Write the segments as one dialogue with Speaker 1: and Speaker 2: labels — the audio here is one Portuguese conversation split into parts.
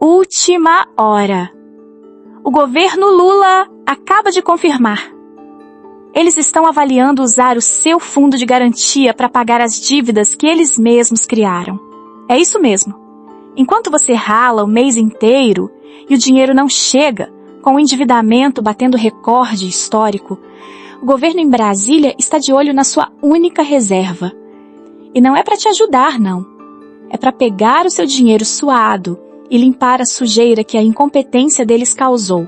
Speaker 1: Última hora. O governo Lula acaba de confirmar. Eles estão avaliando usar o seu fundo de garantia para pagar as dívidas que eles mesmos criaram. É isso mesmo. Enquanto você rala o mês inteiro e o dinheiro não chega, com o endividamento batendo recorde histórico, o governo em Brasília está de olho na sua única reserva. E não é para te ajudar, não. É para pegar o seu dinheiro suado e limpar a sujeira que a incompetência deles causou.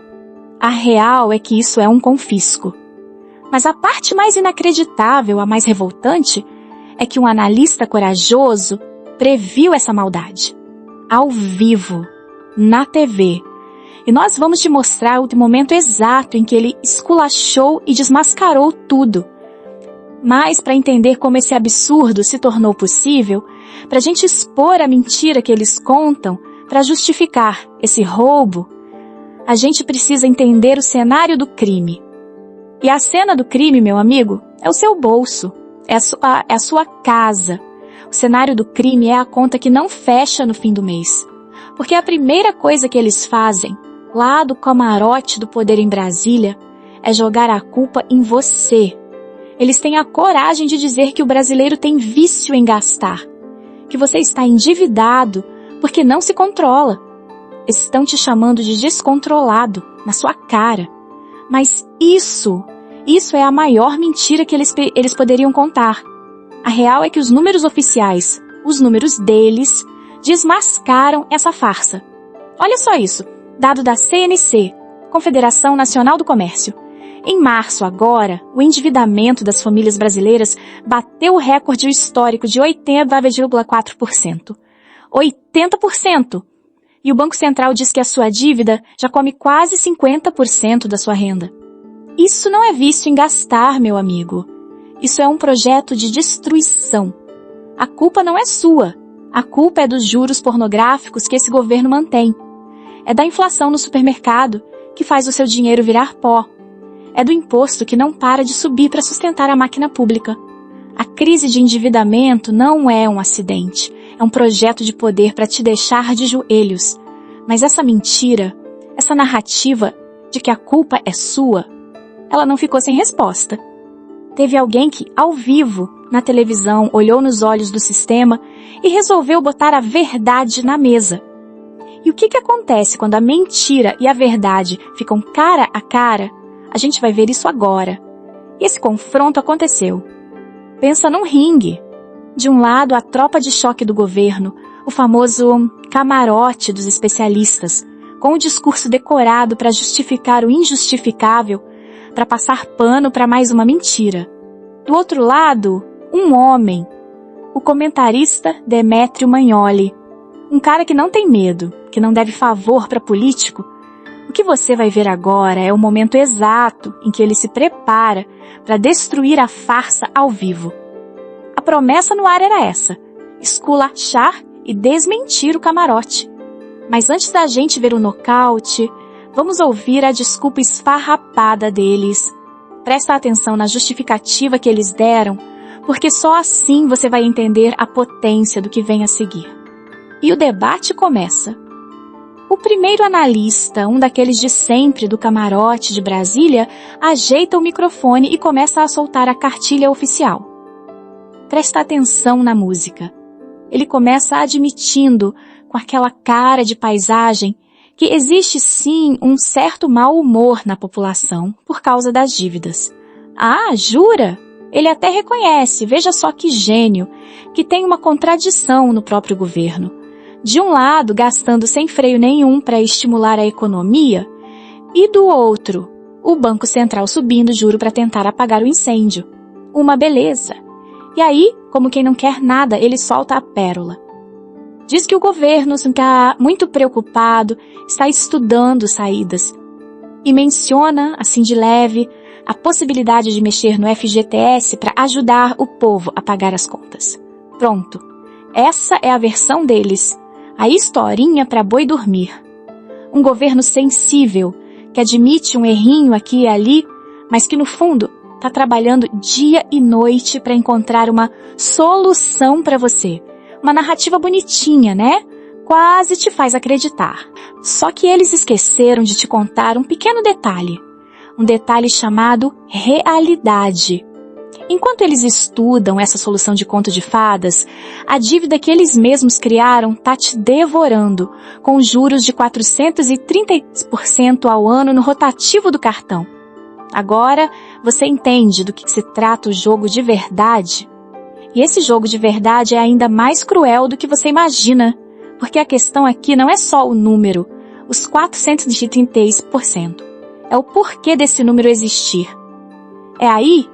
Speaker 1: A real é que isso é um confisco. Mas a parte mais inacreditável, a mais revoltante, é que um analista corajoso previu essa maldade. Ao vivo, na TV. E nós vamos te mostrar o momento exato em que ele esculachou e desmascarou tudo. Mas para entender como esse absurdo se tornou possível, para a gente expor a mentira que eles contam, para justificar esse roubo, a gente precisa entender o cenário do crime. E a cena do crime, meu amigo, é o seu bolso, é a sua casa. O cenário do crime é a conta que não fecha no fim do mês. Porque a primeira coisa que eles fazem, lá do camarote do poder em Brasília, é jogar a culpa em você. Eles têm a coragem de dizer que o brasileiro tem vício em gastar, que você está endividado porque não se controla. Estão te chamando de descontrolado na sua cara. Mas isso é a maior mentira que eles poderiam contar. A real é que os números oficiais, os números deles, desmascaram essa farsa. Olha só isso, dado da CNC, Confederação Nacional do Comércio. Em março agora, o endividamento das famílias brasileiras bateu o recorde histórico de 80,4%. 80%! E o Banco Central diz que a sua dívida já come quase 50% da sua renda. Isso não é vício em gastar, meu amigo. Isso é um projeto de destruição. A culpa não é sua. A culpa é dos juros pornográficos que esse governo mantém. É da inflação no supermercado, que faz o seu dinheiro virar pó. É do imposto que não para de subir para sustentar a máquina pública. A crise de endividamento não é um acidente. É um projeto de poder para te deixar de joelhos. Mas essa mentira, essa narrativa de que a culpa é sua, ela não ficou sem resposta. Teve alguém que, ao vivo, na televisão, olhou nos olhos do sistema e resolveu botar a verdade na mesa. E o que acontece quando a mentira e a verdade ficam cara a cara? A gente vai ver isso agora. E esse confronto aconteceu. Pensa num ringue. De um lado, a tropa de choque do governo, o famoso camarote dos especialistas, com o discurso decorado para justificar o injustificável, para passar pano para mais uma mentira. Do outro lado, um homem, o comentarista Demétrio Magnoli, um cara que não tem medo, que não deve favor para político. O que você vai ver agora é o momento exato em que ele se prepara para destruir a farsa ao vivo. A promessa no ar era essa: esculachar e desmentir o camarote. Mas antes da gente ver o nocaute, vamos ouvir a desculpa esfarrapada deles. Presta atenção na justificativa que eles deram, porque só assim você vai entender a potência do que vem a seguir. E o debate começa. O primeiro analista, um daqueles de sempre do camarote de Brasília, ajeita o microfone e começa a soltar a cartilha oficial. Presta atenção na música. Ele começa admitindo, com aquela cara de paisagem, que existe sim um certo mau humor na população por causa das dívidas. Ah, jura? Ele até reconhece, veja só que gênio, que tem uma contradição no próprio governo. De um lado, gastando sem freio nenhum para estimular a economia, e do outro, o Banco Central subindo juro para tentar apagar o incêndio. Uma beleza. E aí, como quem não quer nada, ele solta a pérola. Diz que o governo está muito preocupado, está estudando saídas. E menciona, assim de leve, a possibilidade de mexer no FGTS para ajudar o povo a pagar as contas. Pronto. Essa é a versão deles. A historinha para boi dormir. Um governo sensível, que admite um errinho aqui e ali, mas que no fundo está trabalhando dia e noite para encontrar uma solução para você. Uma narrativa bonitinha, né? quase te faz acreditar. Só que eles esqueceram de te contar um pequeno detalhe. Um detalhe chamado realidade. Enquanto eles estudam essa solução de conto de fadas, a dívida que eles mesmos criaram está te devorando, com juros de 430% ao ano no rotativo do cartão. Agora, você entende do que se trata o jogo de verdade? E esse jogo de verdade é ainda mais cruel do que você imagina, porque a questão aqui não é só o número, os 430%. É o porquê desse número existir. É aí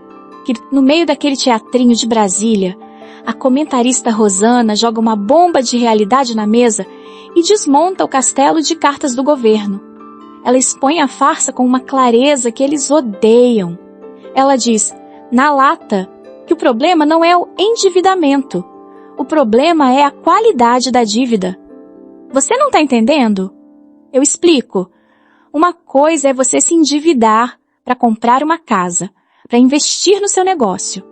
Speaker 1: que, no meio daquele teatrinho de Brasília, a comentarista Rosana joga uma bomba de realidade na mesa e desmonta o castelo de cartas do governo. Ela expõe a farsa com uma clareza que eles odeiam. Ela diz, na lata, que o problema não é o endividamento. O problema é a qualidade da dívida. Você não está entendendo? Eu explico. Uma coisa é você se endividar para comprar uma casa, para investir no seu negócio.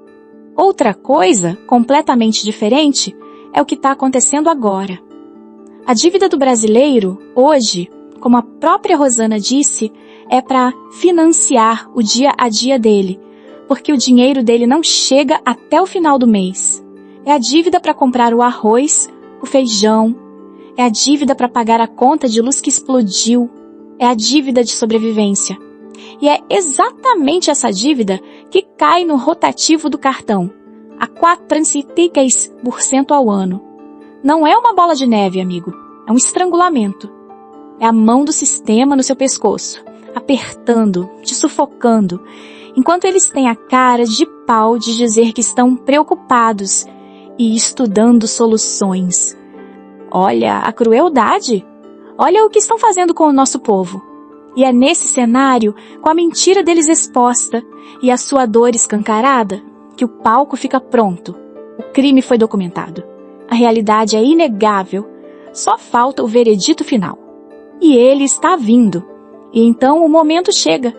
Speaker 1: Outra coisa, completamente diferente, é o que está acontecendo agora. A dívida do brasileiro, hoje, como a própria Rosana disse, é para financiar o dia a dia dele, porque o dinheiro dele não chega até o final do mês. É a dívida para comprar o arroz, o feijão, é a dívida para pagar a conta de luz que explodiu, é a dívida de sobrevivência. E é exatamente essa dívida que cai no rotativo do cartão, a 430% ao ano. Não é uma bola de neve, amigo, é um estrangulamento. É a mão do sistema no seu pescoço, apertando, te sufocando, enquanto eles têm a cara de pau de dizer que estão preocupados e estudando soluções. Olha a crueldade! Olha o que estão fazendo com o nosso povo. E é nesse cenário, com a mentira deles exposta e a sua dor escancarada, que o palco fica pronto. O crime foi documentado. A realidade é inegável. Só falta o veredito final. E ele está vindo. E então o momento chega.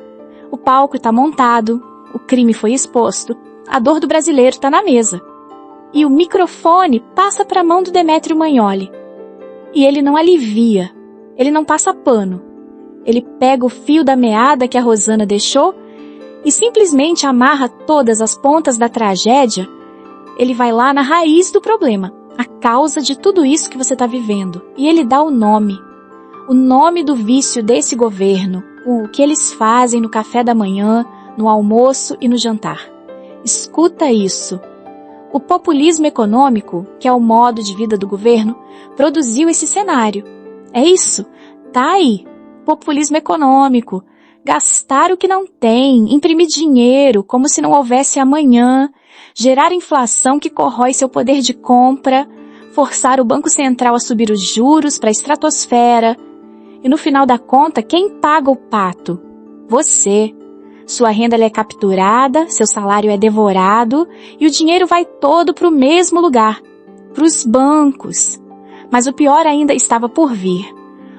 Speaker 1: O palco está montado, o crime foi exposto, a dor do brasileiro está na mesa. E o microfone passa para a mão do Demétrio Magnoli. E ele não alivia, ele não passa pano. Ele pega o fio da meada que a Rosana deixou e simplesmente amarra todas as pontas da tragédia. Ele vai lá na raiz do problema, a causa de tudo isso que você está vivendo. E ele dá o nome do vício desse governo, o que eles fazem no café da manhã, no almoço e no jantar. Escuta isso. O populismo econômico, que é o modo de vida do governo, produziu esse cenário. É isso, tá aí. Populismo econômico. Gastar o que não tem, imprimir dinheiro como se não houvesse amanhã, gerar inflação que corrói seu poder de compra, forçar o Banco Central a subir os juros para a estratosfera. E no final da conta, quem paga o pato? Você. Sua renda é capturada, seu salário é devorado e o dinheiro vai todo para o mesmo lugar, para os bancos. Mas o pior ainda estava por vir.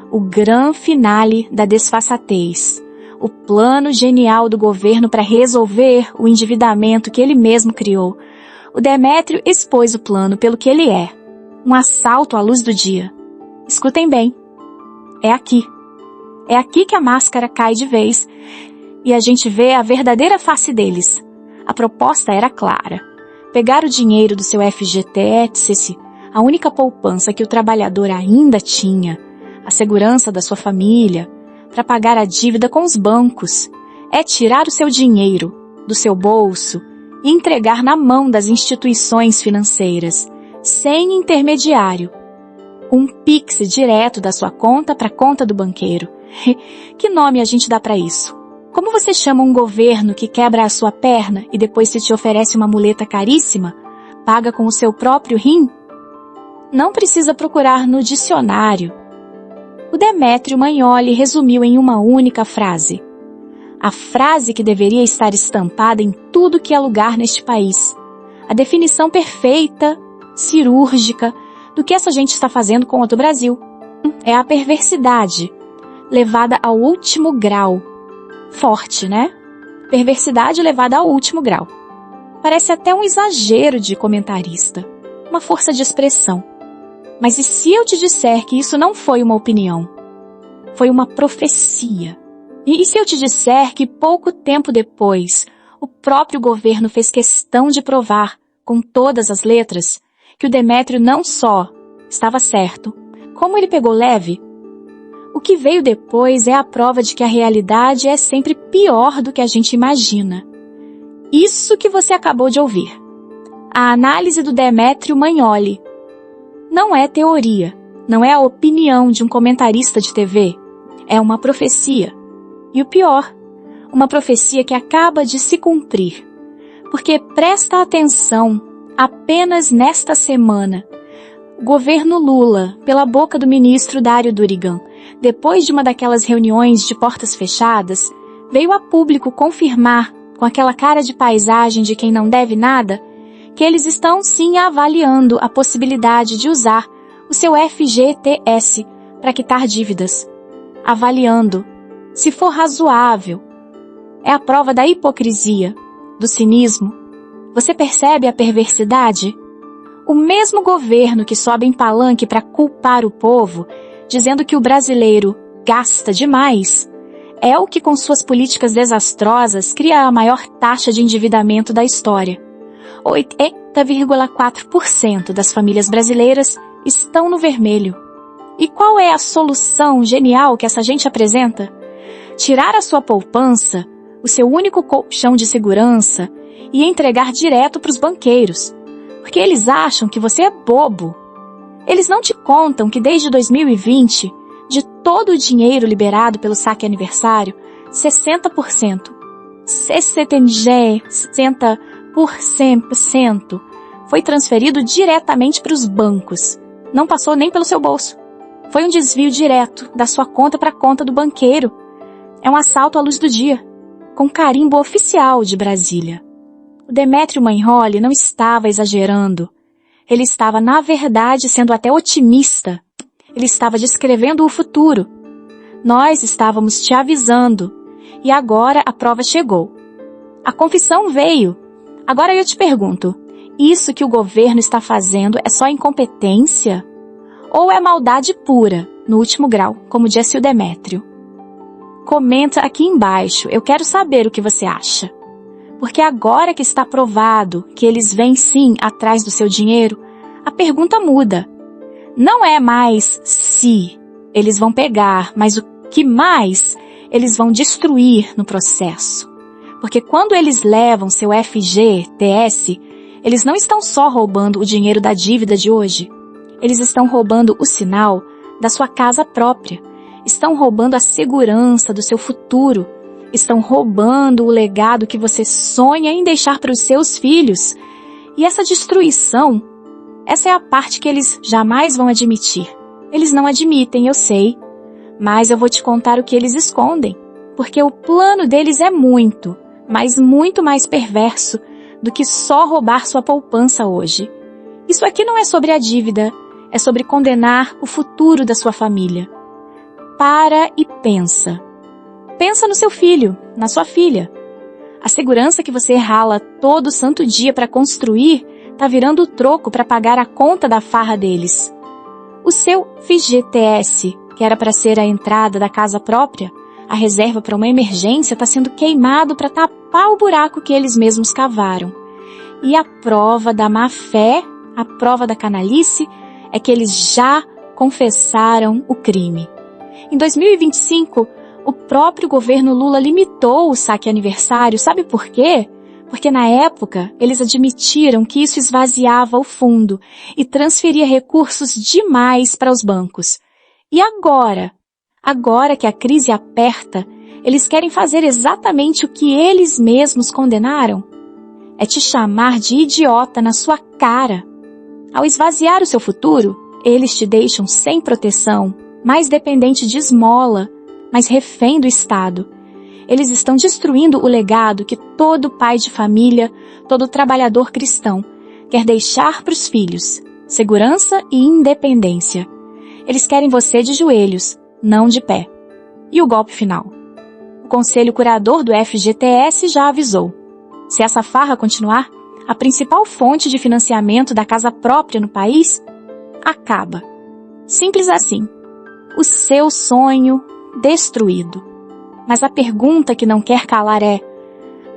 Speaker 1: O gran finale da desfaçatez. O plano genial do governo para resolver o endividamento que ele mesmo criou. O Demétrio expôs o plano pelo que ele é. Um assalto à luz do dia. Escutem bem. É aqui. É aqui que a máscara cai de vez e a gente vê a verdadeira face deles. A proposta era clara. Pegar o dinheiro do seu FGTS, a única poupança que o trabalhador ainda tinha, a segurança da sua família, para pagar a dívida com os bancos. É tirar o seu dinheiro do seu bolso e entregar na mão das instituições financeiras, sem intermediário. Um Pix direto da sua conta para a conta do banqueiro. Que nome a gente dá para isso? Como você chama um governo que quebra a sua perna e depois se te oferece uma muleta caríssima, paga com o seu próprio rim? Não precisa procurar no dicionário. O Demétrio Magnoli resumiu em uma única frase. A frase que deveria estar estampada em tudo que é lugar neste país. A definição perfeita, cirúrgica, do que essa gente está fazendo com o do Brasil. É a perversidade, levada ao último grau. Forte, né? Perversidade levada ao último grau. Parece até um exagero de comentarista. Uma força de expressão. Mas e se eu te disser que isso não foi uma opinião? Foi uma profecia. E se eu te disser que pouco tempo depois, o próprio governo fez questão de provar, com todas as letras, que o Demétrio não só estava certo, como ele pegou leve? O que veio depois é a prova de que a realidade é sempre pior do que a gente imagina. Isso que você acabou de ouvir. A análise do Demétrio Magnoli. Não é teoria, não é a opinião de um comentarista de TV. É uma profecia. E o pior, uma profecia que acaba de se cumprir. Porque presta atenção, apenas nesta semana, o governo Lula, pela boca do ministro Dário Durigan, depois de uma daquelas reuniões de portas fechadas, veio a público confirmar, com aquela cara de paisagem de quem não deve nada, que eles estão sim avaliando a possibilidade de usar o seu FGTS para quitar dívidas. Avaliando. Se for razoável. É a prova da hipocrisia, do cinismo. Você percebe a perversidade? O mesmo governo que sobe em palanque para culpar o povo, dizendo que o brasileiro gasta demais, é o que com suas políticas desastrosas cria a maior taxa de endividamento da história. 80,4% das famílias brasileiras estão no vermelho. E qual é a solução genial que essa gente apresenta? Tirar a sua poupança, o seu único colchão de segurança, e entregar direto para os banqueiros. Porque eles acham que você é bobo. Eles não te contam que desde 2020, de todo o dinheiro liberado pelo saque aniversário, 60% foi transferido diretamente para os bancos. Não passou nem pelo seu bolso. Foi um desvio direto da sua conta para a conta do banqueiro. É um assalto à luz do dia, com carimbo oficial de Brasília. O Demétrio Magnoli não estava exagerando. Ele estava, na verdade, sendo até otimista. Ele estava descrevendo o futuro. Nós estávamos te avisando. E agora a prova chegou. A confissão veio. Agora eu te pergunto, isso que o governo está fazendo é só incompetência? Ou é maldade pura, no último grau, como disse o Demétrio? Comenta aqui embaixo, eu quero saber o que você acha. Porque agora que está provado que eles vêm sim atrás do seu dinheiro, a pergunta muda. Não é mais se eles vão pegar, mas o que mais eles vão destruir no processo. Porque quando eles levam seu FGTS, eles não estão só roubando o dinheiro da dívida de hoje. Eles estão roubando o sinal da sua casa própria. Estão roubando a segurança do seu futuro. Estão roubando o legado que você sonha em deixar para os seus filhos. E essa destruição, essa é a parte que eles jamais vão admitir. Eles não admitem, eu sei. Mas eu vou te contar o que eles escondem. Porque o plano deles é muito, mas muito mais perverso do que só roubar sua poupança hoje. Isso aqui não é sobre a dívida, é sobre condenar o futuro da sua família. Para e pensa. Pensa no seu filho, na sua filha. A segurança que você rala todo santo dia para construir tá virando o troco para pagar a conta da farra deles. O seu FGTS, que era para ser a entrada da casa própria, a reserva para uma emergência, está sendo queimado para tapar o buraco que eles mesmos cavaram. E a prova da má-fé, a prova da canalice, é que eles já confessaram o crime. Em 2025, o próprio governo Lula limitou o saque aniversário. Sabe por quê? Porque na época, eles admitiram que isso esvaziava o fundo e transferia recursos demais para os bancos. E agora que a crise aperta, eles querem fazer exatamente o que eles mesmos condenaram? É te chamar de idiota na sua cara. Ao esvaziar o seu futuro, eles te deixam sem proteção, mais dependente de esmola, mais refém do Estado. Eles estão destruindo o legado que todo pai de família, todo trabalhador cristão quer deixar para os filhos: segurança e independência. Eles querem você de joelhos, não de pé. E o golpe final? O Conselho Curador do FGTS já avisou. Se essa farra continuar, a principal fonte de financiamento da casa própria no país, acaba. Simples assim. O seu sonho destruído. Mas a pergunta que não quer calar é: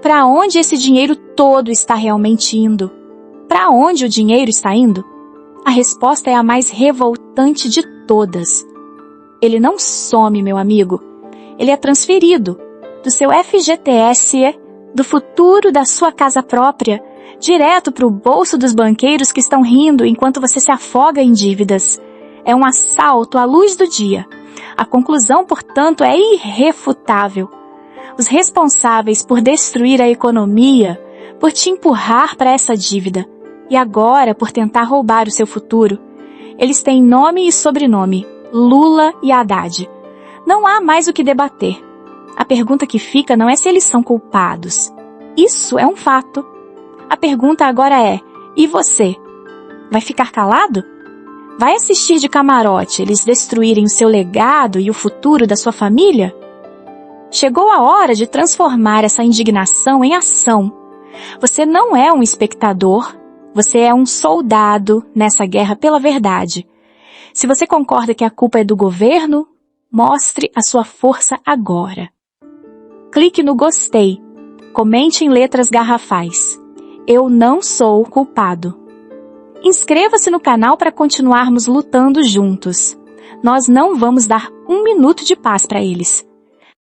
Speaker 1: para onde esse dinheiro todo está realmente indo? Para onde o dinheiro está indo? A resposta é a mais revoltante de todas. Ele não some, meu amigo. Ele é transferido do seu FGTS, do futuro da sua casa própria, direto para o bolso dos banqueiros que estão rindo enquanto você se afoga em dívidas. É um assalto à luz do dia. A conclusão, portanto, é irrefutável. Os responsáveis por destruir a economia, por te empurrar para essa dívida e agora por tentar roubar o seu futuro, eles têm nome e sobrenome: Lula e Haddad. Não há mais o que debater. A pergunta que fica não é se eles são culpados. Isso é um fato. A pergunta agora é: e você? Vai ficar calado? Vai assistir de camarote eles destruírem o seu legado e o futuro da sua família? Chegou a hora de transformar essa indignação em ação. Você não é um espectador, você é um soldado nessa guerra pela verdade. Se você concorda que a culpa é do governo, mostre a sua força agora. Clique no gostei. Comente em letras garrafais: eu não sou culpado. Inscreva-se no canal para continuarmos lutando juntos. Nós não vamos dar um minuto de paz para eles.